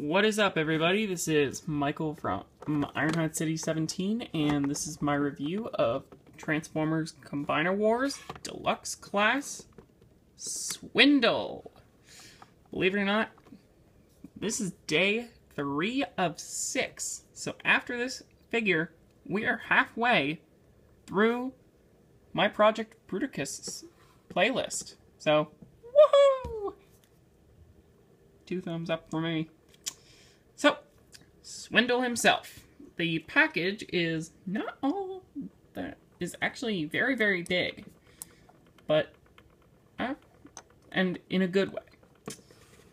What is up, everybody? This is Michael from Ironhide City 17, and this is my review of Transformers Combiner Wars Deluxe Class Swindle. Believe it or not, this is day 3 of 6. So after this figure, we are halfway through my Project Bruticus playlist. So, woohoo! 2 thumbs up for me. So, Swindle himself. The package is not all that is actually very, very big, but and in a good way.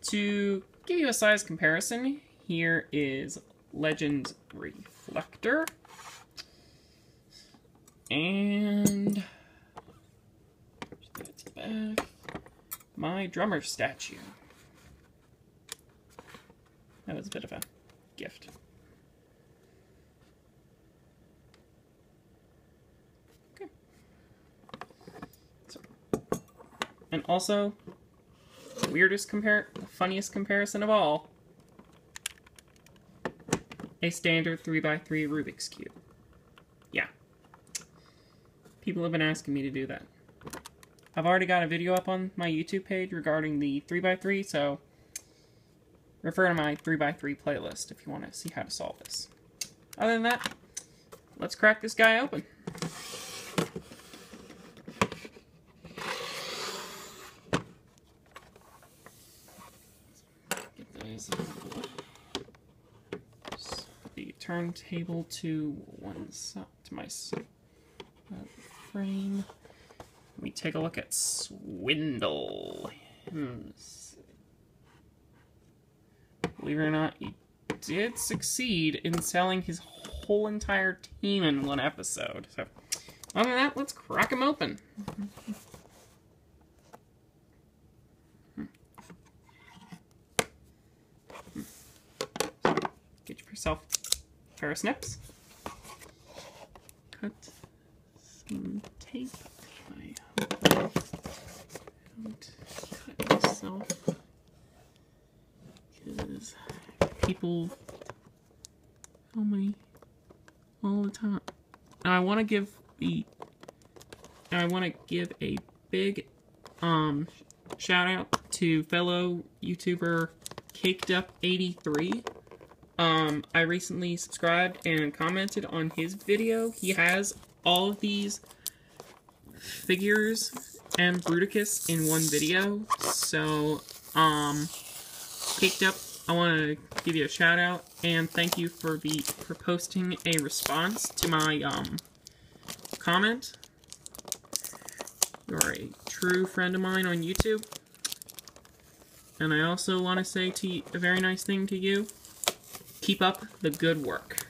To give you a size comparison, here is Legend's Reflector, and that's back. My drummer statue. That was a bit of a gift. Okay. So, and also, the funniest comparison of all, a standard 3x3 Rubik's Cube. Yeah. People have been asking me to do that. I've already got a video up on my YouTube page regarding the 3x3, so refer to my 3x3 playlist if you want to see how to solve this. Other than that, let's crack this guy open. Get those the turntable to one side, to my frame. Let me take a look at Swindle. Believe it or not, he did succeed in selling his whole entire team in one episode. So, other than that, let's crack him open. Get yourself a pair of snips. Cut some tape. I hope I don't cut myself. Because people tell me all the time. And I want to give a big shout out to fellow YouTuber Caked Up 83. I recently subscribed and commented on his video. He has all of these figures and Bruticus in one video. So, Caked Up, I want to give you a shout out and thank you for posting a response to my comment. You're a true friend of mine on YouTube, and I also want to say a very nice thing to you. Keep up the good work.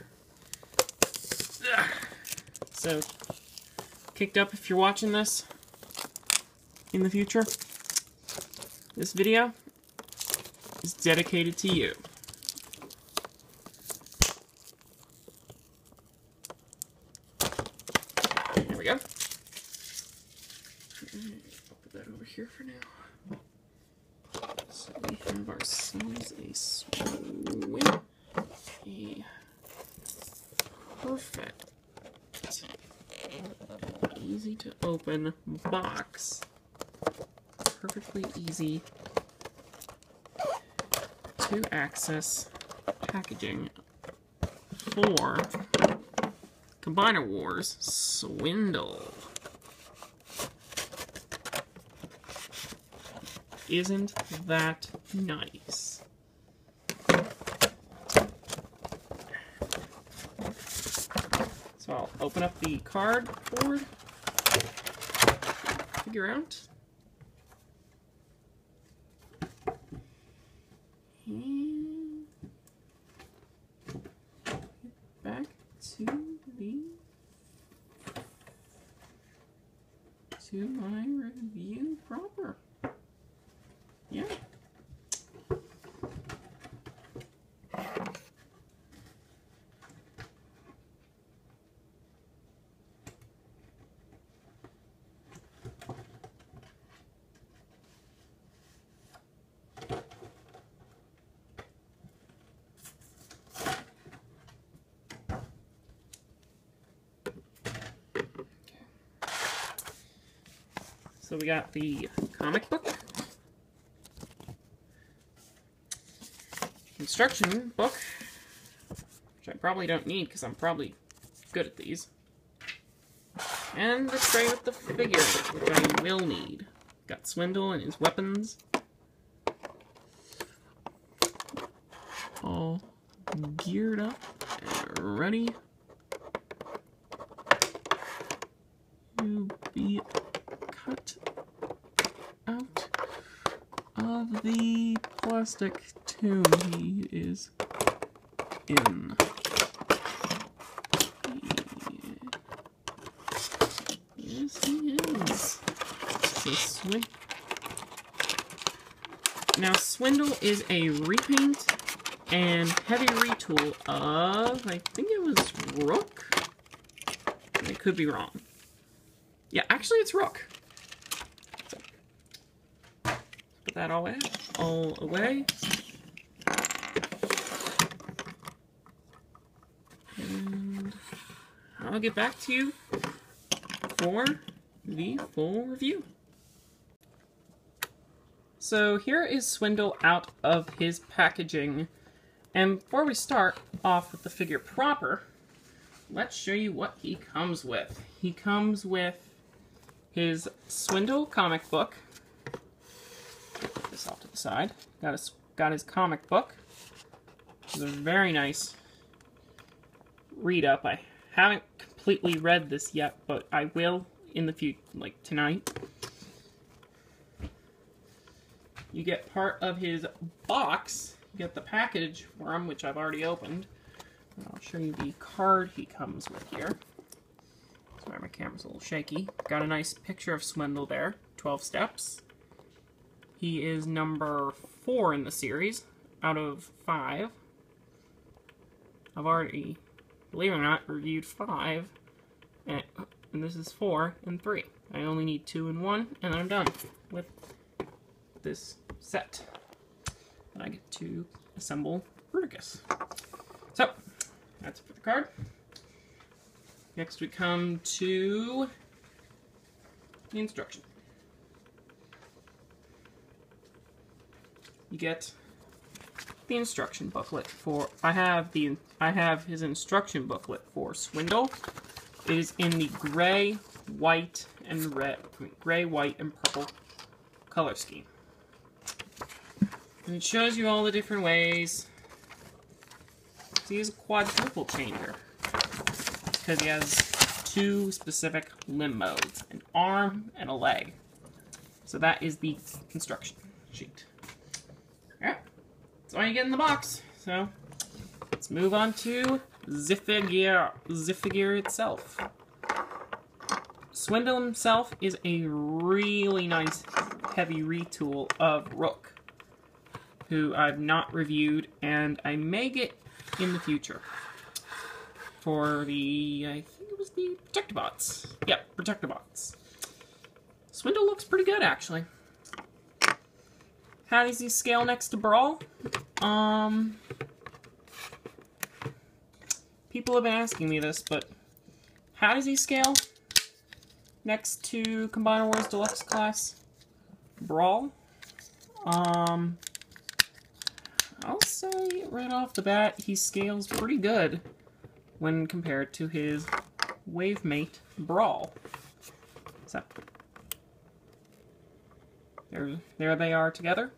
So, Caked Up, if you're watching this in the future, this video is dedicated to you. There we go. I'll put that over here for now. So we have ourselves a swing. A perfect, easy to open box. Perfectly easy to access packaging for Combiner Wars Swindle. Isn't that nice? So I'll open up the cardboard, figure out. And get back to my review proper. Yeah. So we got the comic book, instruction book, which I probably don't need because I'm probably good at these, and the tray with the figure, which I will need. Got Swindle and his weapons. All geared up and ready to be cut out of the plastic tomb he is in. Yes, he is. So now, Swindle is a repaint and heavy retool of, I think it was Rook? I could be wrong. Yeah, actually it's Rook. So, put that all away. And I'll get back to you for the full review. So here is Swindle out of his packaging. And before we start off with the figure proper, let's show you what he comes with. He comes with his Swindle comic book. Put this off to the side. Got his comic book, which is a very nice read up. I haven't completely read this yet, but I will in the future, like tonight. You get part of his box. You get the package for him, which I've already opened. And I'll show you the card he comes with here. Sorry, my camera's a little shaky. Got a nice picture of Swindle there. 12 steps. He is number 4 in the series, out of 5. I've already, believe it or not, reviewed 5. And this is 4 and 3. I only need 2 and 1, and I'm done with this set. And I get to assemble Bruticus. So, that's it for the card. Next we come to the instruction. You get the instruction booklet for, I have his instruction booklet for Swindle. It is in the gray, white, and red, gray, white, and purple color scheme. And it shows you all the different ways to use a quadruple changer, because he has 2 specific limb modes, an arm and a leg. So that is the instruction sheet. Alright, that's all you get in the box. So let's move on to the figure itself. Swindle himself is a really nice heavy retool of Rook, who I've not reviewed, and I may get in the future for the, I think it was the Protectobots. Yep, Protectobots. Swindle looks pretty good, actually. How does he scale next to Brawl? People have been asking me this, but how does he scale next to Combiner Wars Deluxe Class Brawl? I'll say right off the bat, he scales pretty good when compared to his Wavemate Brawl. So, there they are together.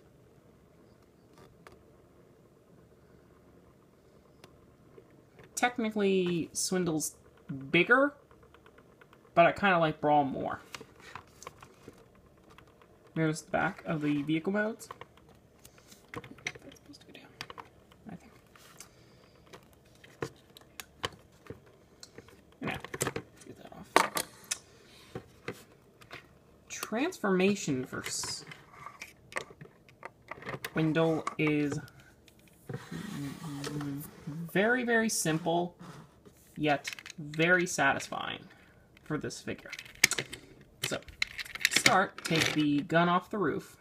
Technically, Swindle's bigger, but I kind of like Brawl more. There's the back of the vehicle modes. That's supposed to go down, I think. Yeah, get that off. Transformation for Swindle is very, very simple, yet very satisfying for this figure. So, to start, take the gun off the roof.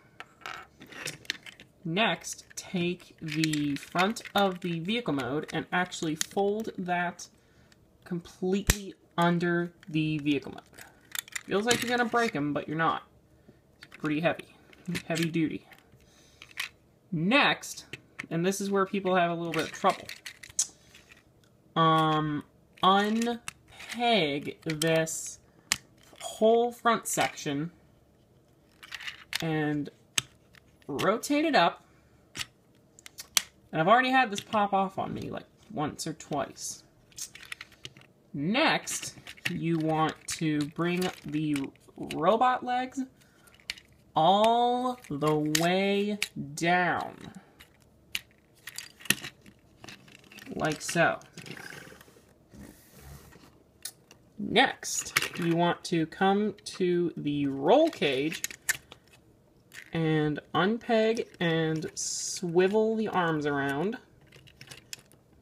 Next, take the front of the vehicle mode and actually fold that completely under the vehicle mode. Feels like you're gonna break him, but you're not. pretty heavy. Heavy duty. Next, and this is where people have a little bit of trouble. Unpeg this whole front section and rotate it up. And I've already had this pop off on me like once or twice. Next, you want to bring the robot legs all the way down. Like so. Next, you want to come to the roll cage and unpeg and swivel the arms around.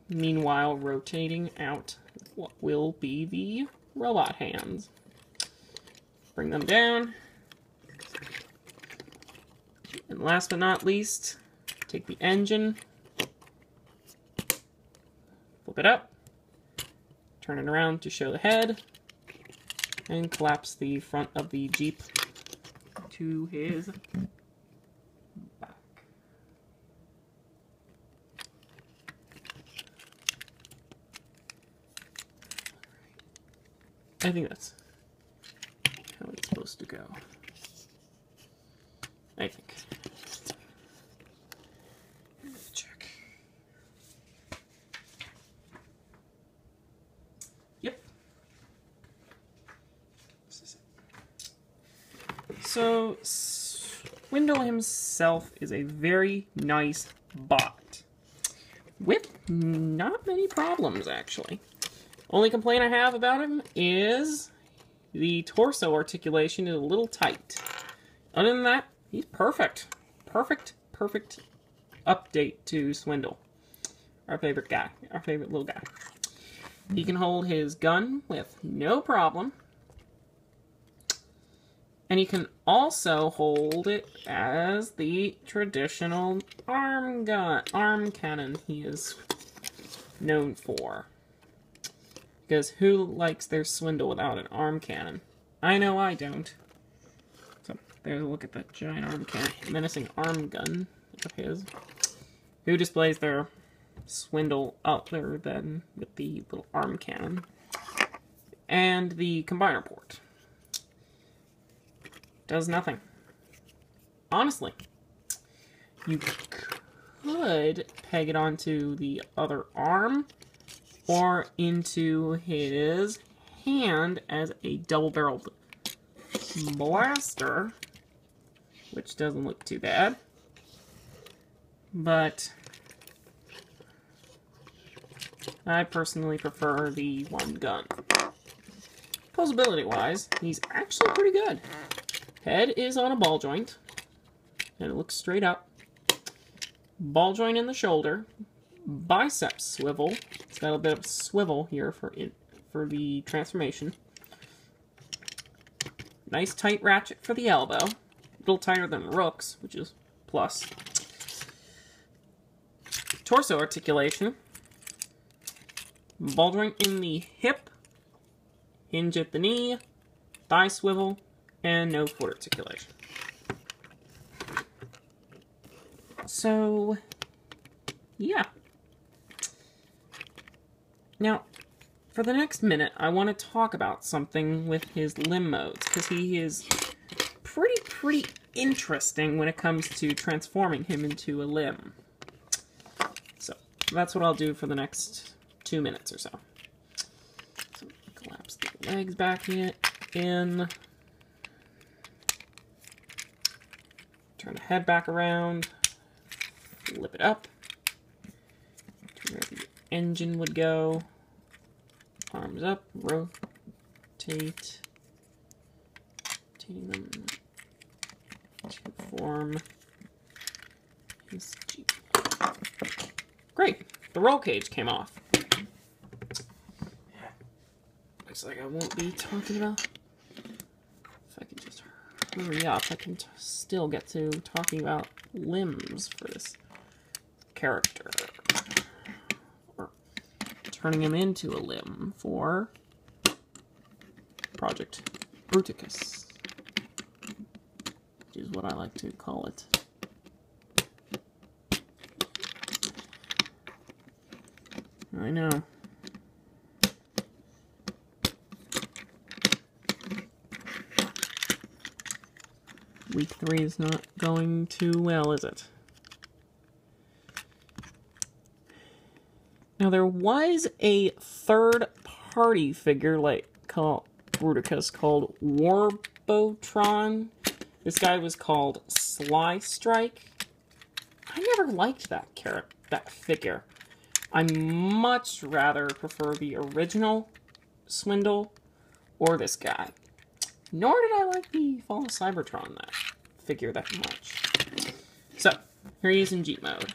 Meanwhile, rotating out what will be the robot hands. Bring them down. And last but not least, take the engine, flip it up, turn it around to show the head, and collapse the front of the Jeep to his back. I think that's how it's supposed to go. I think. Check. Yep. This is it. So, Swindle himself is a very nice bot. With not many problems, actually. Only complaint I have about him is the torso articulation is a little tight. Other than that, he's perfect. Perfect update to Swindle. Our favorite guy. Our favorite little guy. He can hold his gun with no problem. And he can also hold it as the traditional arm cannon he is known for. Because who likes their Swindle without an arm cannon? I know I don't. So, there's a look at that giant arm cannon, menacing arm gun of his. Who displays their Swindle other than with the little arm cannon? And the combiner port. Does nothing. Honestly. You could peg it onto the other arm, or into his hand as a double-barreled blaster, which doesn't look too bad. But I personally prefer the one gun. Posability-wise, he's actually pretty good. Head is on a ball joint, and it looks straight up. Ball joint in the shoulder. Bicep swivel. It's got a bit of swivel here for the transformation. Nice tight ratchet for the elbow. A little tighter than Rook's, which is plus. Torso articulation. Ball joint in the hip. Hinge at the knee. Thigh swivel. And no foot articulation. So, yeah. Now, for the next minute, I want to talk about something with his limb modes, because he is pretty interesting when it comes to transforming him into a limb. So, that's what I'll do for the next 2 minutes or so. So, collapse the legs back in. Turn the head back around. Flip it up. To where the engine would go. Arms up. Rotate. Rotating them to form his Jeep. Great. The roll cage came off. Looks like I won't be talking about. If I can just hurry up, I can still get to talking about limbs for this character. Or turning him into a limb for Project Bruticus. Which is is what I like to call it. I know. Week 3 is not going too well, is it? Now, there was a third-party figure, like, called Bruticus, called Warbotron. This guy was called Sly Strike. I never liked that figure. I much rather prefer the original Swindle or this guy. Nor did I like the Fall of Cybertron figure that much. So, here he is in Jeep mode.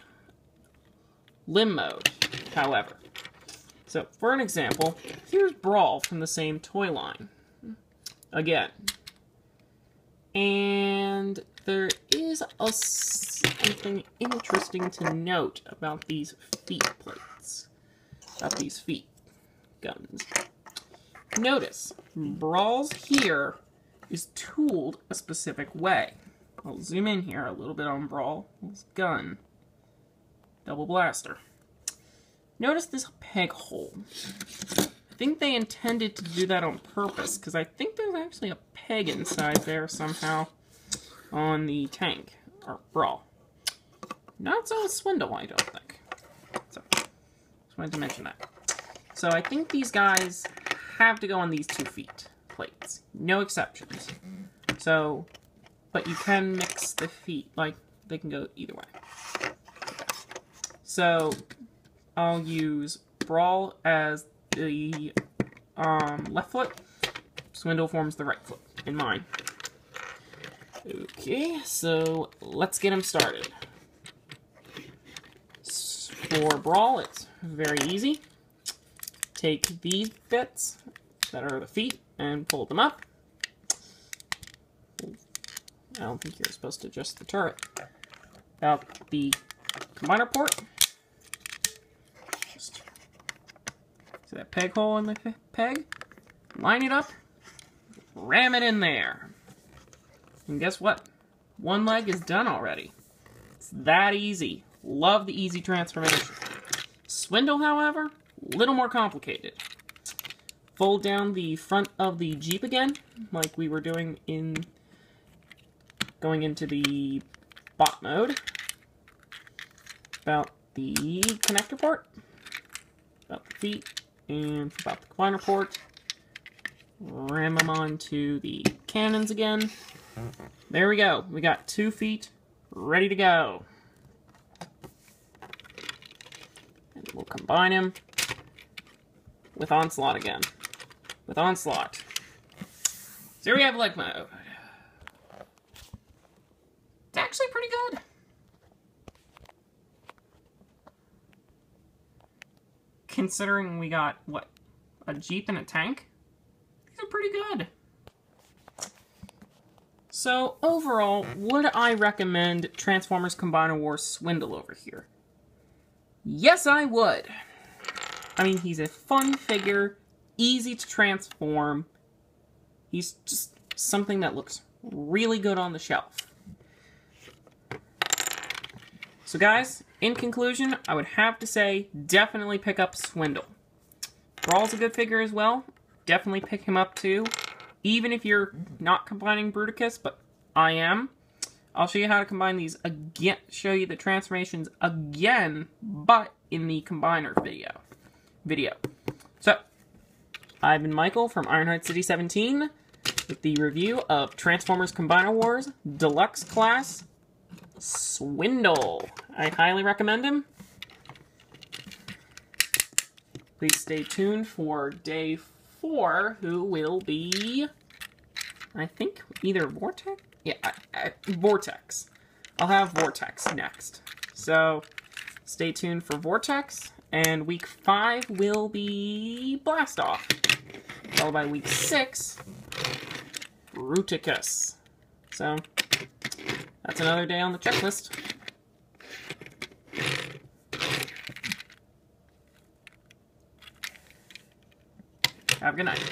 Limb mode, however. So, for an example, here's Brawl from the same toy line. Again. And there is something interesting to note about these feet plates. About these feet guns. Notice, Brawl's here is tooled a specific way. I'll zoom in here a little bit on Brawl's gun. Double blaster. Notice this peg hole. I think they intended to do that on purpose, because I think there's actually a peg inside there somehow on the tank, or Brawl. Not so with Swindle, I don't think. So, just wanted to mention that. So I think these guys have to go on these 2 feet plates. No exceptions. So, but you can mix the feet, like, they can go either way. Okay. So, I'll use Brawl as the left foot. Swindle forms the right foot in mine. Okay, so let's get him started. For Brawl, it's very easy. Take these bits that are the feet and pull them up. I don't think you're supposed to adjust the turret. About the combiner port. Just see that peg hole in the peg? Line it up. Ram it in there. And guess what? One leg is done already. It's that easy. Love the easy transformation. Swindle, however, a little more complicated. Fold down the front of the Jeep again, like we were doing in going into the bot mode. About the connector port, about the feet, and about the combiner port. Ram them onto the cannons again. There we go. We got 2 feet ready to go. And we'll combine him with Onslaught again. With Onslaught. So here we have leg mode. It's actually pretty good. Considering we got, what, a Jeep and a tank? These are pretty good. So, overall, would I recommend Transformers Combiner Wars Swindle over here? Yes, I would. I mean, he's a fun figure, easy to transform. He's just something that looks really good on the shelf. So guys, in conclusion, I would have to say, definitely pick up Swindle. Brawl's a good figure as well. Definitely pick him up too. Even if you're not combining Bruticus, but I am. I'll show you how to combine these again, show you the transformations again, but in the combiner video. So, I've been Michael from Ironheart City 17 with the review of Transformers Combiner Wars Deluxe Class Swindle. I highly recommend him. Please stay tuned for day 4, who will be, I think, either Vortex? Yeah, Vortex. I'll have Vortex next. So, stay tuned for Vortex, and week 5 will be Blast Off. Followed by week 6, Bruticus. So, that's another day on the checklist. Have a good night.